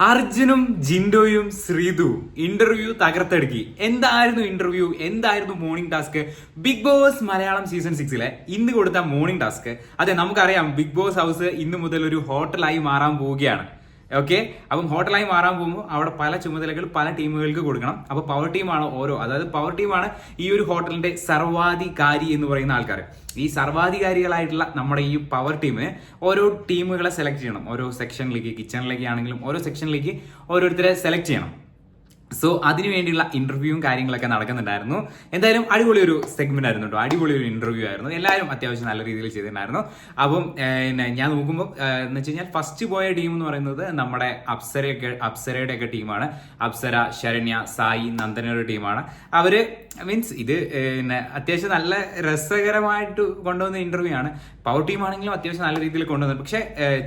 അർജുനും ജിൻഡോയും ശ്രീതുവും ഇന്റർവ്യൂ തകർത്തെടുക്കി. എന്തായിരുന്നു morning task? Bigg Boss Malayalam season 6 ഇന്ന് കൊടുത്ത മോർണിംഗ് ടാസ്ക്. അതെ, നമുക്കറിയാം ബിഗ് ബോസ് ഹൗസ് ഇന്ന് മുതൽ ഒരു ഹോട്ടലായി മാറാൻ പോവുകയാണ്. ഓക്കെ, അപ്പം ഹോട്ടലായി മാറാൻ പോകുമ്പോൾ അവിടെ പല ചുമതലകൾ പല ടീമുകൾക്ക് കൊടുക്കണം. അപ്പൊ പവർ ടീമാണ് അതായത് പവർ ടീമാണ് ഈ ഒരു ഹോട്ടലിന്റെ സർവാധികാരി എന്ന് പറയുന്ന ആൾക്കാർ. ഈ സർവാധികാരികളായിട്ടുള്ള നമ്മുടെ ഈ പവർ ടീമിന് ഓരോ ടീമുകളെ സെലക്ട് ചെയ്യണം. ഓരോ സെക്ഷനിലേക്ക്, കിച്ചണിലേക്ക് ആണെങ്കിലും ഓരോ സെക്ഷനിലേക്ക് ഓരോരുത്തരെ സെലക്ട് ചെയ്യണം. സോ അതിനു വേണ്ടിയുള്ള ഇന്റർവ്യൂവും കാര്യങ്ങളൊക്കെ നടക്കുന്നുണ്ടായിരുന്നു. എന്തായാലും അടിപൊളി ഒരു സെഗ്മെന്റ് ആയിരുന്നു കേട്ടോ. അടിപൊളി ഒരു ഇന്റർവ്യൂ ആയിരുന്നു. എല്ലാവരും അത്യാവശ്യം നല്ല രീതിയിൽ ചെയ്തിട്ടുണ്ടായിരുന്നു. അപ്പം ഞാൻ നോക്കുമ്പോൾ എന്ന് വെച്ച് കഴിഞ്ഞാൽ ഫസ്റ്റ് പോയ ടീം എന്ന് പറയുന്നത് നമ്മുടെ അപ്സരയുടെ ഒക്കെ ടീമാണ്. അപ്സര, ശരണ്യ, സായി, നന്ദനയുടെ ടീമാണ്. അവര് മീൻസ് ഇത് അത്യാവശ്യം നല്ല രസകരമായിട്ട് കൊണ്ടുവന്ന ഇന്റർവ്യൂ ആണ്. പവർ ടീം ആണെങ്കിലും അത്യാവശ്യം നല്ല രീതിയിൽ കൊണ്ടുവന്നത്. പക്ഷെ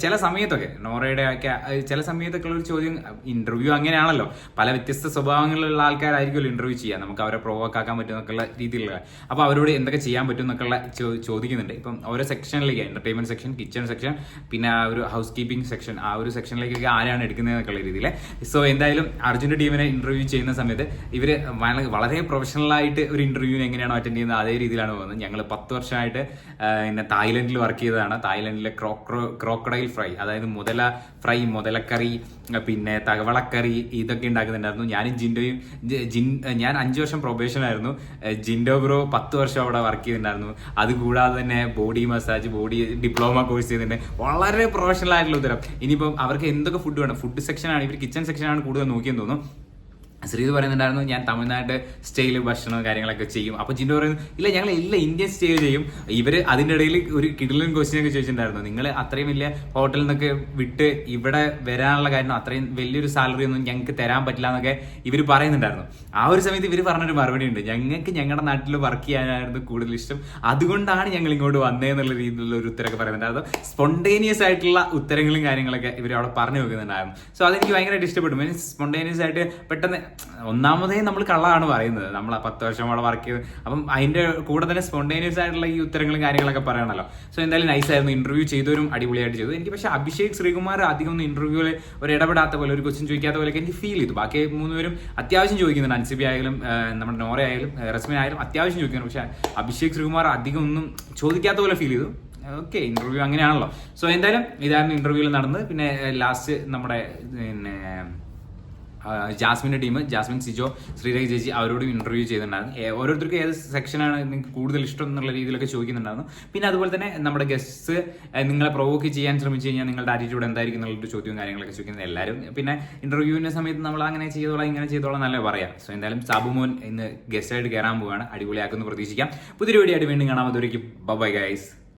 ചില സമയത്തൊക്കെ നോറയുടെ ഒക്കെ ചില സമയത്തൊക്കെ ഉള്ള ഒരു ചോദ്യം, ഇന്റർവ്യൂ അങ്ങനെയാണല്ലോ, പല വ്യത്യസ്ത സ്വഭാവങ്ങളുള്ള ആൾക്കാരായിരിക്കുമല്ലോ ഇന്റർവ്യൂ ചെയ്യാം. നമുക്ക് അവരെ പ്രൊവോക്ക് ആക്കാൻ പറ്റും എന്നൊക്കെയുള്ള രീതിയിലുള്ള, അപ്പൊ അവരോട് എന്തൊക്കെ ചെയ്യാൻ പറ്റും എന്നൊക്കെയുള്ള ചോദിക്കുന്നുണ്ട്. ഇപ്പം ഓരോ സെക്ഷനിലേക്ക്, എന്റർടൈൻമെന്റ് സെക്ഷൻ, കിച്ചൺ സെക്ഷൻ, പിന്നെ ആ ഒരു ഹൗസ് കീപ്പിംഗ് സെക്ഷൻ, ആ ഒരു സെക്ഷനിലേക്കൊക്കെ ആരാണ് എടുക്കുന്നത് എന്നൊക്കെയുള്ള രീതിയിൽ. സോ എന്തായാലും അർജുന്റെ ടീമിനെ ഇന്റർവ്യൂ ചെയ്യുന്ന സമയത്ത് ഇവര് വളരെ പ്രൊഫഷണൽ ആയിട്ട് ഒരു ഇന്റർവ്യൂവിന് എങ്ങനെയാണോ അറ്റൻഡ് ചെയ്യുന്നത് അതേ രീതിയിലാണ് പോകുന്നത്. ഞങ്ങൾ 10 വർഷമായിട്ട് തായ്ലൻഡിൽ വർക്ക് ചെയ്തതാണ്. തായ്ലൻഡിലെ ക്രോക്കഡൈൽ ഫ്രൈ, അതായത് മുതല ഫ്രൈ, മുതലക്കറി, പിന്നെ തവളക്കറി, ഇതൊക്കെ ഉണ്ടാക്കുന്നുണ്ടായിരുന്നു. ഞാനും ജിൻഡോയും ഞാൻ 5 വർഷം പ്രൊബേഷൻ ആയിരുന്നു. ജിൻഡോ ബ്രോ 10 വർഷം അവിടെ വർക്ക് ചെയ്തിട്ടുണ്ടായിരുന്നു. അതുകൂടാതെ തന്നെ body massage, body diploma course ചെയ്തിട്ടുണ്ട്. വളരെ പ്രൊഫഷണൽ ആയിട്ടുള്ള ഉത്തരം. ഇനിയിപ്പം അവർക്ക് എന്തൊക്കെ ഫുഡ് വേണം, ഫുഡ് സെക്ഷനാണ്, ഇവർ കിച്ചൺ സെക്ഷനാണ് കൂടുതൽ നോക്കിയെന്ന് തോന്നുന്നു. ശ്രീത് പറയുന്നുണ്ടായിരുന്നു ഞാൻ തമിഴ്നാട് സ്റ്റൈല് ഭക്ഷണവും കാര്യങ്ങളൊക്കെ ചെയ്യും. അപ്പൊ ജിൻഡോ പറയുന്നു ഇല്ല, ഞങ്ങൾ എല്ലാം ഇന്ത്യൻ സ്റ്റൈൽ ചെയ്യും. ഇവര് അതിന്റെ ഇടയിൽ ഒരു കിടിലൻ ക്വസ്റ്റ്യൻ ഒക്കെ ചോദിച്ചിട്ടുണ്ടായിരുന്നു. നിങ്ങൾ അത്രയും വലിയ ഹോട്ടലിൽ നിന്നൊക്കെ വിട്ട് ഇവിടെ വരാനുള്ള കാര്യം, അത്രയും വലിയൊരു സാലറി ഒന്നും ഞങ്ങൾക്ക് തരാൻ പറ്റില്ല എന്നൊക്കെ ഇവർ പറയുന്നുണ്ടായിരുന്നു. ആ ഒരു സമയത്ത് ഇവർ പറഞ്ഞൊരു മറുപടി ഉണ്ട്, ഞങ്ങൾക്ക് ഞങ്ങളുടെ നാട്ടിൽ വർക്ക് ചെയ്യാനായിരുന്നു കൂടുതൽ ഇഷ്ടം, അതുകൊണ്ടാണ് ഞങ്ങൾ ഇങ്ങോട്ട് വന്നതെന്നുള്ള രീതിയിലുള്ള ഒരു ഉത്തരമൊക്കെ പറയുന്നുണ്ടായിരുന്നു. സ്പോണ്ടേനിയസ് ആയിട്ടുള്ള ഉത്തരങ്ങളും കാര്യങ്ങളൊക്കെ ഇവർ അവിടെ പറഞ്ഞു വെക്കുന്നുണ്ടായിരുന്നു. സോ അതെനിക്ക് ഭയങ്കരമായിട്ട് ഇഷ്ടപ്പെട്ടു. മീൻസ് സ്പോണ്ടേനിയസ് ആയിട്ട് പെട്ടെന്ന്, ഒന്നാമതേ നമ്മൾ കള്ളമാണ് പറയുന്നത്, നമ്മൾ 10 വർഷം അവിടെ വർക്ക് ചെയ്ത്, അപ്പം അതിന്റെ കൂടെ തന്നെ സ്പോണ്ടേനിയസ് ആയിട്ടുള്ള ഈ ഉത്തരങ്ങളും കാര്യങ്ങളൊക്കെ പറയണല്ലോ. സോ എന്തായാലും നൈസ് ആയിരുന്നു. ഇന്റർവ്യൂ ചെയ്തവരും അടിപൊളിയായിട്ട് ചെയ്തു. എനിക്ക് പക്ഷേ അഭിഷേക് ശ്രീകുമാർ അധികം ഒന്നും ഇന്റർവ്യൂവിൽ ഒരു ഇടപെടാത്ത പോലെ, ഒരു ക്വസ്റ്റ്യൻ ചോദിക്കാത്ത പോലെയൊക്കെ എനിക്ക് ഫീൽ ചെയ്തു. ബാക്കി 3 പേരും അത്യാവശ്യം ചോദിക്കുന്നുണ്ട്. അൻസിബി ആയാലും നമ്മുടെ നോറ ആയാലും റസ്മിൻ ആയാലും അത്യാവശ്യം ചോദിക്കുന്നുണ്ട്. പക്ഷേ അഭിഷേക് ശ്രീകുമാർ അധികം ഒന്നും ചോദിക്കാത്ത പോലെ ഫീൽ ചെയ്തു. ഓക്കെ, ഇന്റർവ്യൂ അങ്ങനെയാണല്ലോ. സോ എന്തായാലും ഇതായിരുന്നു ഇന്റർവ്യൂവിൽ നടന്നത്. പിന്നെ ലാസ്റ്റ് നമ്മുടെ ജാസ്മിന്റെ ടീം, ജാസ്മിൻ, സിജോ, ശ്രീരേഖ ചേച്ചി, അവരോടും ഇന്റർവ്യൂ ചെയ്തിട്ടുണ്ടായിരുന്നു. ഓരോരുത്തർക്കും ഏത് സെക്ഷനാണ് നിങ്ങൾക്ക് കൂടുതൽ ഇഷ്ടം എന്നുള്ള രീതിയിലൊക്കെ ചോദിക്കുന്നുണ്ടായിരുന്നു. പിന്നെ അതുപോലെ തന്നെ നമ്മുടെ ഗസ്റ്റ്സ് നിങ്ങളെ പ്രൊവോക്ക് ചെയ്യാൻ ശ്രമിച്ചു കഴിഞ്ഞാൽ നിങ്ങളുടെ ആറ്റിറ്റ്യൂഡ് എന്തായിരിക്കും എന്നുള്ളൊരു ചോദ്യവും കാര്യങ്ങളൊക്കെ ചോദിക്കുന്നത് എല്ലാവരും. പിന്നെ ഇന്റർവ്യൂവിന്റെ സമയത്ത് നമ്മൾ അങ്ങനെ ചെയ്തോളാം ഇങ്ങനെ ചെയ്തോളാം എന്നല്ലേ പറയാം. സോ എന്തായാലും സാബുമോൻ ഇന്ന് ഗസ്റ്റായിട്ട് കയറാൻ പോവുകയാണ്. അടിപൊളിയാക്കുമെന്ന് പ്രതീക്ഷിക്കാം. പുതിയൊരു വീഡിയോ ആയിട്ട് വീണ്ടും കാണാം. അതുവരേക്കും ബൈ ഗൈസ്.